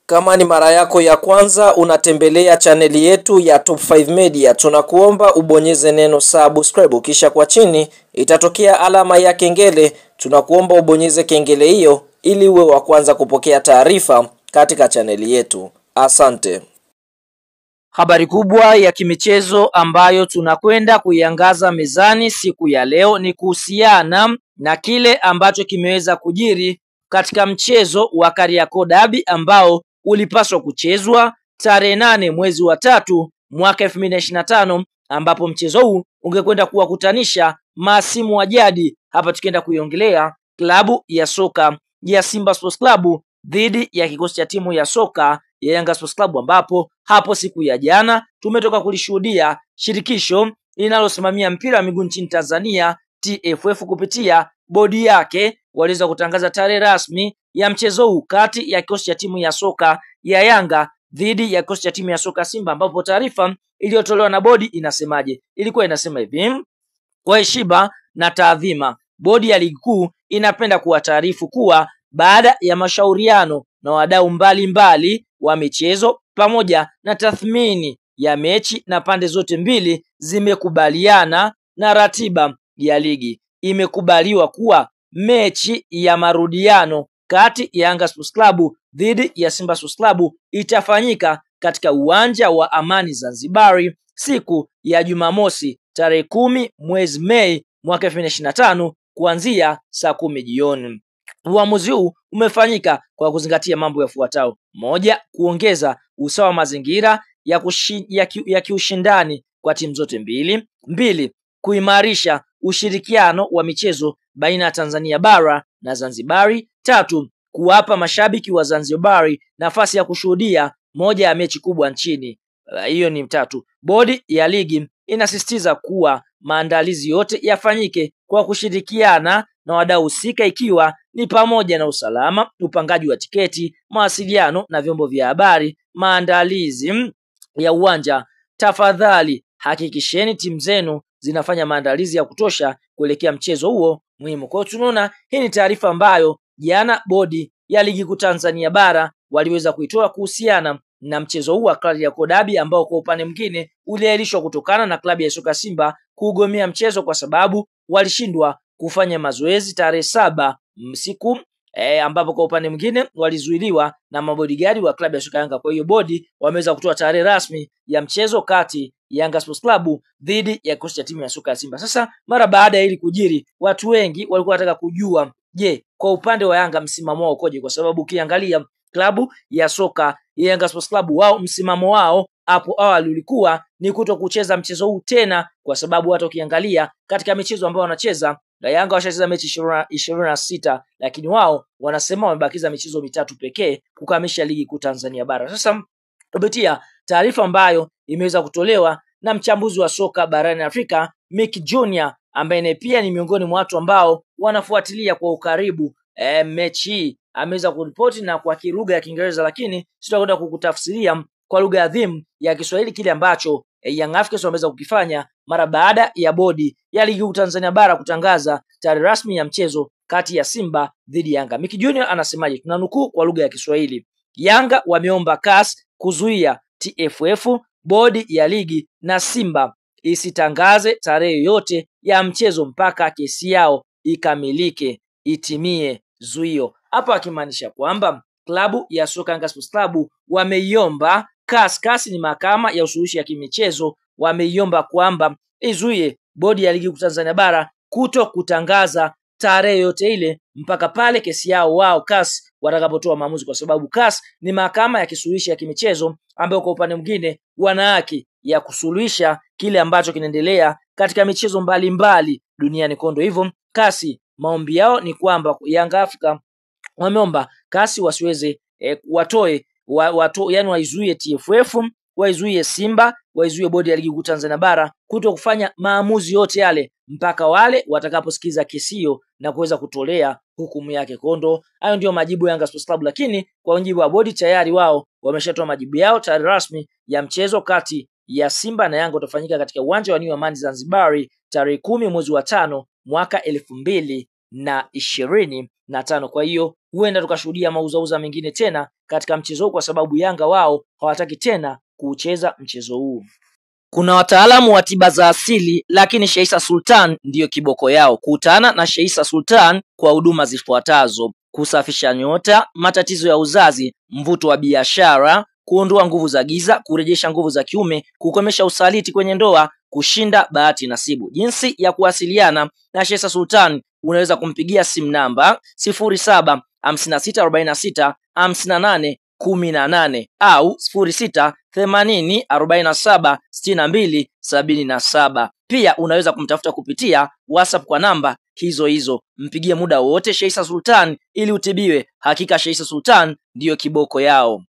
Kama ni mara yako ya kwanza unatembelea chaneli yetu ya Top 5 Media, tunakuomba ubonyeze neno subscribe, kisha kwa chini itatokea alama ya kengele. Tunakuomba ubonyeze kengele hiyo ili uwe wa kwanza kupokea taarifa katika chaneli yetu. Asante. Habari kubwa ya kimichezo ambayo tunakwenda kuiangaza mezani siku ya leo ni kuhusiana na kile ambacho kimeweza kujiri katika mchezo wa Kariakoo Derby ambao ulipaswa kuchezwa tarehe 8 mwezi wa 3 mwaka 2025, ambapo mchezo huu ungekwenda kuwakutanisha masimu wa jadi. Hapa tukienda kuiongelea klabu ya soka ya Simba Sports Club dhidi ya kikosi cha timu ya soka ya Yanga Sports Club, ambapo hapo siku ya jana tumetoka kulishuhudia shirikisho linalosimamia mpira wa miguu nchini Tanzania TFF kupitia bodi yake waliweza kutangaza tarehe rasmi ya mchezo huu kati ya kikosi cha timu ya soka ya Yanga dhidi ya kikosi cha timu ya soka Simba, ambapo taarifa iliyotolewa na bodi inasemaje? Ilikuwa inasema hivi: kwa heshima na taadhima, bodi ya ligi kuu inapenda kuwataarifu kuwa baada ya mashauriano na wadau mbalimbali wa michezo pamoja na tathmini ya mechi na pande zote mbili zimekubaliana na ratiba ya ligi, imekubaliwa kuwa mechi ya marudiano kati ya Yanga Sports Club dhidi ya Simba Sports Club itafanyika katika uwanja wa Amani Zanzibari siku ya Jumamosi tarehe 10 mwezi Mei mwaka 2025 kuanzia saa 10 jioni. Uamuzi huu umefanyika kwa kuzingatia mambo yafuatayo: moja, kuongeza usawa mazingira ya kiushindani kwa timu zote mbili; mbili, kuimarisha ushirikiano wa michezo baina ya Tanzania bara na Zanzibari; tatu, kuwapa mashabiki wa Zanzibari nafasi ya kushuhudia moja ya mechi kubwa nchini. Hiyo ni tatu. Bodi ya ligi inasisitiza kuwa maandalizi yote yafanyike kwa kushirikiana na wadau husika, ikiwa ni pamoja na usalama, upangaji wa tiketi, mawasiliano na vyombo vya habari, maandalizi ya uwanja. Tafadhali hakikisheni timu zenu zinafanya maandalizi ya kutosha kuelekea mchezo huo muhimu. Kwa hiyo tunaona hii ni taarifa ambayo jana bodi ya ligi kuu Tanzania bara waliweza kuitoa kuhusiana na mchezo huu wa Kariakoo Derby ambao kwa upande mwingine uliahirishwa kutokana na klabu ya soka Simba kugomea mchezo kwa sababu walishindwa kufanya mazoezi tarehe 7 siku ambapo kwa upande mwingine walizuiliwa na mabodigadi wa klabu ya soka Yanga. Kwa hiyo bodi wameweza kutoa tarehe rasmi ya mchezo kati ya Yanga Sports Club dhidi ya kikosi cha timu ya soka ya Simba. Sasa mara baada ya hili kujiri, watu wengi walikuwa wanataka kujua, je, kwa upande wa Yanga msimamo wao ukoje? Kwa sababu ukiangalia klabu ya soka ya Yanga Sports Club, wao msimamo wao hapo awali ulikuwa ni kuto kucheza mchezo huu tena, kwa sababu hata ukiangalia katika michezo ambayo wanacheza na Yanga washacheza mechi 26, lakini wao wanasema wamebakiza michezo mitatu pekee kukamilisha ligi kuu Tanzania bara. Sasa kupitia taarifa ambayo imeweza kutolewa na mchambuzi wa soka barani Afrika Mick Junior, ambaye pia ni miongoni mwa watu ambao wanafuatilia kwa ukaribu mechi hii, ameweza kuripoti na kwa lugha ya Kiingereza, lakini sitakwenda kukutafsiria kwa lugha adhimu ya Kiswahili kile ambacho Young Africans wameweza kukifanya mara baada ya bodi ya ligi kuu Tanzania bara kutangaza tarehe rasmi ya mchezo kati ya Simba dhidi ya Yanga. Mick Junior anasemaje? Tunanukuu kwa lugha ya Kiswahili: Yanga wameomba CAS kuzuia TFF, bodi ya ligi na Simba isitangaze tarehe yoyote ya mchezo mpaka kesi yao ikamilike, itimie zuio. Hapa akimaanisha kwamba klabu ya soka Yanga Sports Club wameiomba CAS ni mahakama ya usuluhishi ya kimichezo, wameiomba kwamba izuie bodi ya ligi kuu Tanzania bara kuto kutangaza tarehe yote ile mpaka pale kesi yao wao CAS watakapotoa maamuzi, kwa sababu CAS ni mahakama ya kisuluhishi ya kimichezo ambayo kwa upande mwingine wana haki ya kusuluhisha kile ambacho kinaendelea katika michezo mbalimbali duniani kondo. Hivyo CAS maombi yao ni kwamba Yanga Africa wameomba CAS wasiweze yani waizuie TFF, waizuie Simba, waizuie bodi ya ligi kuu Tanzania bara kuto kufanya maamuzi yote yale mpaka wale watakaposikiza kesi hiyo na kuweza kutolea hukumu yake. Kondo hayo ndio majibu ya Yanga Sports Club, lakini kwa mujibu wa bodi tayari wao wameshatoa majibu yao. Tarehe rasmi ya mchezo kati ya Simba na Yanga utafanyika katika uwanja wa New Amani Zanzibari tarehe 10 mwezi wa 5 mwaka 2025. Kwa hiyo huenda tukashuhudia mauzauza mengine tena katika mchezo huu, kwa sababu Yanga wao hawataki tena kucheza mchezo huu. Kuna wataalamu wa tiba za asili, lakini Sheikh Issa Sultan ndiyo kiboko yao. Kutana na Sheikh Issa Sultan kwa huduma zifuatazo: kusafisha nyota, matatizo ya uzazi, mvuto wa biashara, kuondoa nguvu za giza, kurejesha nguvu za kiume, kukomesha usaliti kwenye ndoa, kushinda bahati nasibu. Jinsi ya kuwasiliana na Sheikh Issa Sultan: unaweza kumpigia simu namba 0756465818 au 0680476277. Pia unaweza kumtafuta kupitia WhatsApp kwa namba hizo hizo. Mpigie muda wote Sheikh Issa Sultan ili utibiwe. Hakika Sheikh Issa Sultan ndiyo kiboko yao.